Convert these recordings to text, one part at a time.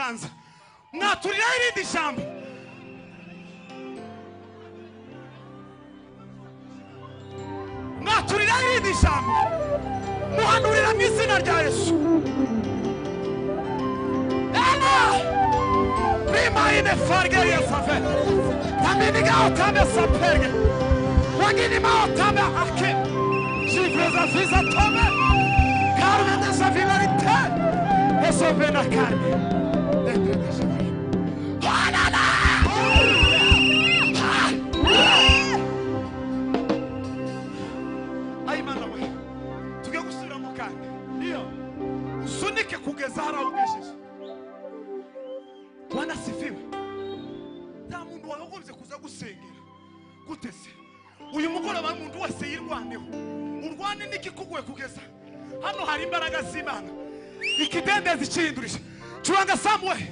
ibiganza mwaturira irindi jambo mwaturira irindi jambo muhanurira mu izina rya Yesu prima ine farge ya safe tamini ga otame saperge wangini ma otame ake jifreza fiza tome carne de sa finalité e sovena carne dentro de sa ai mana we tuge gusubira mu kandi iyo usunike kugeza haraugeshije Bwana sifiwe. Nta muntu wagombye kuza gusengera gutese uyu mugoroba umuntu wese yirwaneho urwane n'ikikuguye kugeza hano hari imbaraga z'Imana ikidendezi cyindurije curanga Samuel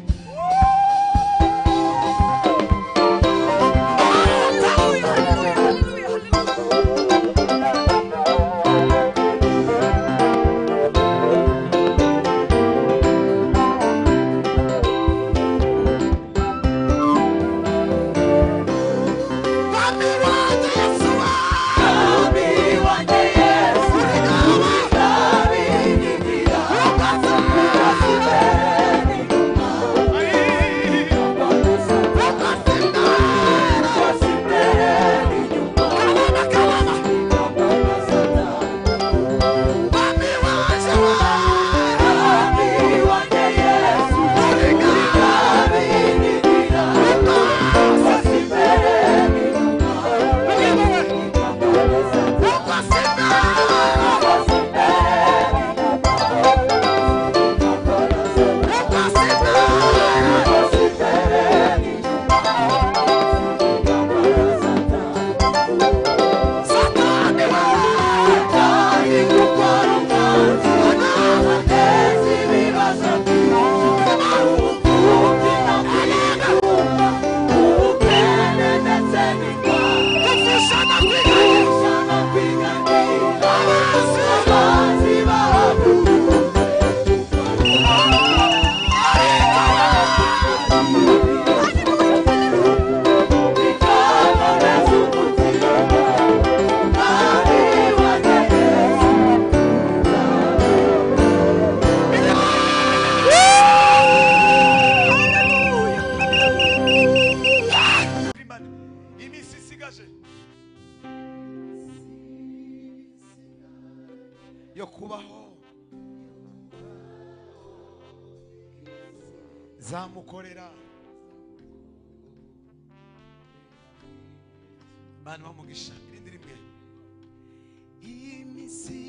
yo kubaho zamukorera bana bamugisha irindi rimwe imisi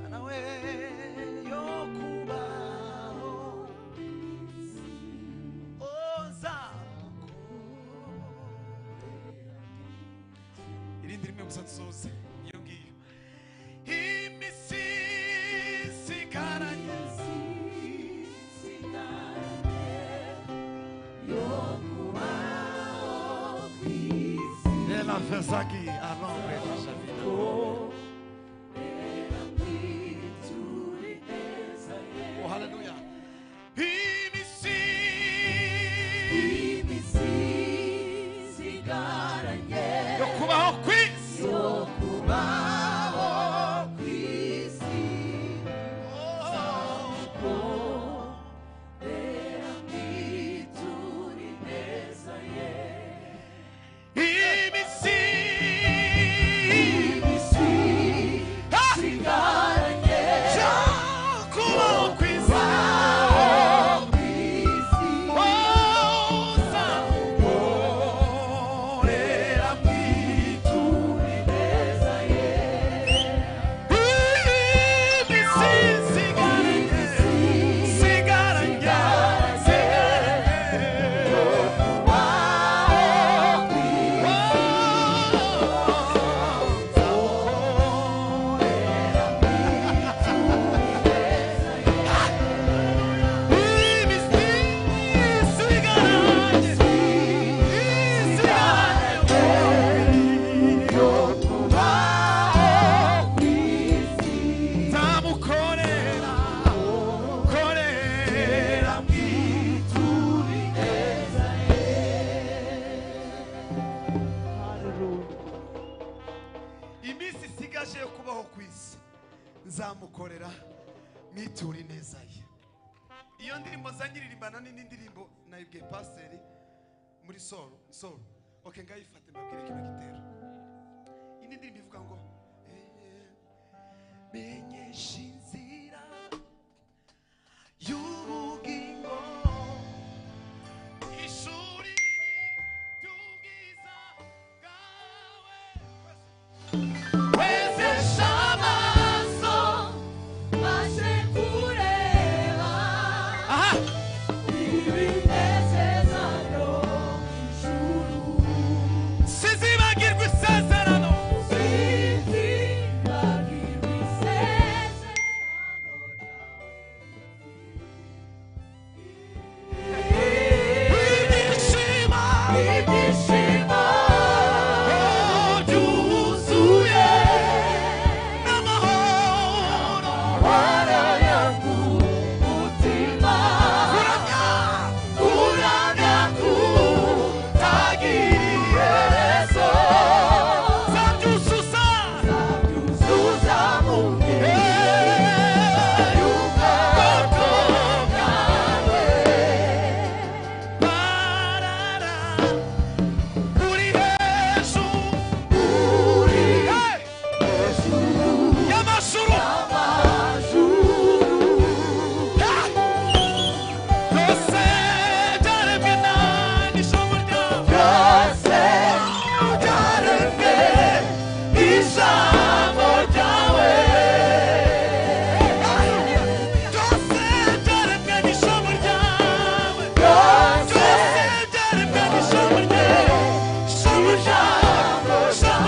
anawe yo kubaho irindi rimwe gusa tuzoze iyo ngiyo imisi sigaranye yo kubaho kwisi ela fez aqui a nombre de sa vida oh hallelujah imisi sigaranye yo kubaho kwisi yo kubaho kwisi era mituri neza ye imisi nzamukorera mwitura neza ye. Iyo ndirimbo zanyiririmbana n'indi ndirimbo nayibwiye pasiteri muri solo. Okay, ngayifate mbabwire kino gitero. Indi ndirimbo ivuga ngo menyesha inzira y'ubugingo, ishuri ry'ubwiza bwawe, wezesha amaso maze kureba ibinezeza byo ijuru. Sizibagirwa isezerano, sizibagirwa isezerano ryawe. Ibyishimo byuzuye n'amahoro waraya ku mutima, kuramya kutagira iherezo, zabyuzuza mu mitima y'ubwoko bwawe. Barara uri hejuru, y'amajuru, byose byaremwe n'ijambo ryawe, byose byaremwe n'ijambo ryawe, byose byaremwe n'ijambo ryawe, byose byaremwe n'ijambo ryawe, ijambo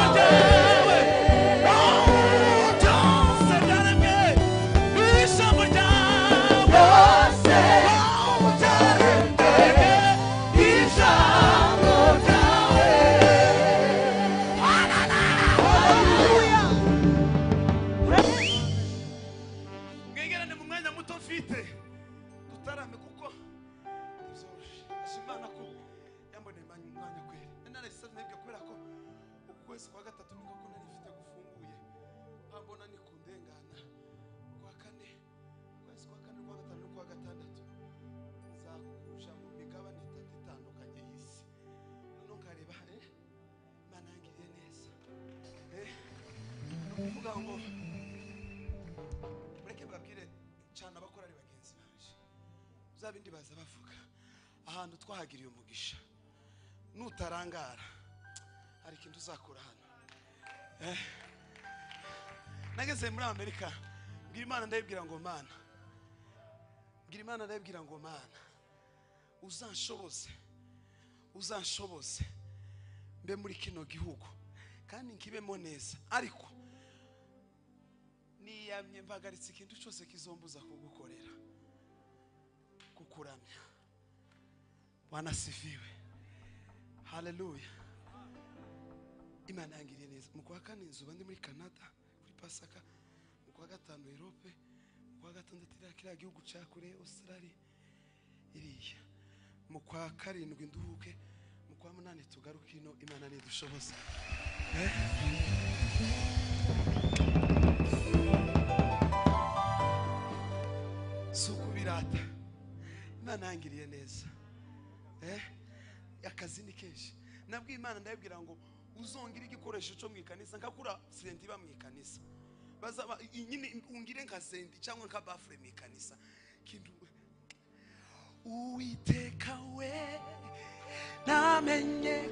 ryawe, byose byaremwe n'ijambo ryawe, byose byaremwe n'ijambo ryawe. Mwegerane mu mwanya muto mfite dutarame kuko Imana ko yamboneye umwanya kweri. Narahise nabyo kubera ko ukwezi kwa gatatu niko ko nari mfite gufunguye, ambona ni kundengana. Kwa kane, ukwezi kwa kane, kwa gatanu, kwa gatandatu nzakuja mu migabane itatu itandukanye y'isi. None nkareba Imana yangiriye neza. Kuvuga ngo mureke babwire cyane abakora ari bagenzi banje, uzabindi baza bavuga ahantu twahagiriye umugisha, nutarangara hari ikintu uzakura hano. Nageze muri Amerika, mbwira Imana ndayibwira ngo Mana, uzanshoboze mbe muri kino gihugu kandi nkibemo neza, ariko niyamye mbagaritse ikintu cyose kizombuza kugukorera, kukuramya. Bwana sifiwe, haleluya. Imana yangiriye neza. Mu kwa kane nzuba ndi muri Canada kuri Pasaka, mu kwa gatanu Europe, mu kwa gatandatu kiriya gihugu cya kure Australia iriya, mu kwa karindwi nduhuke, mu kwa munani tugaruke ino. Imana nidushoboza. Sukubirata, Imana yangiriye neza. Akazi ni kenshi. Nabwiye Imana ndayibwira ngo uzongire igikoresho cyo mu ikanisa nkakura senti ba mu ikanisa, bazaba nyine ungire nka senti cyangwa nka bafure mu ikanisa kintu. Uwiteka we namenye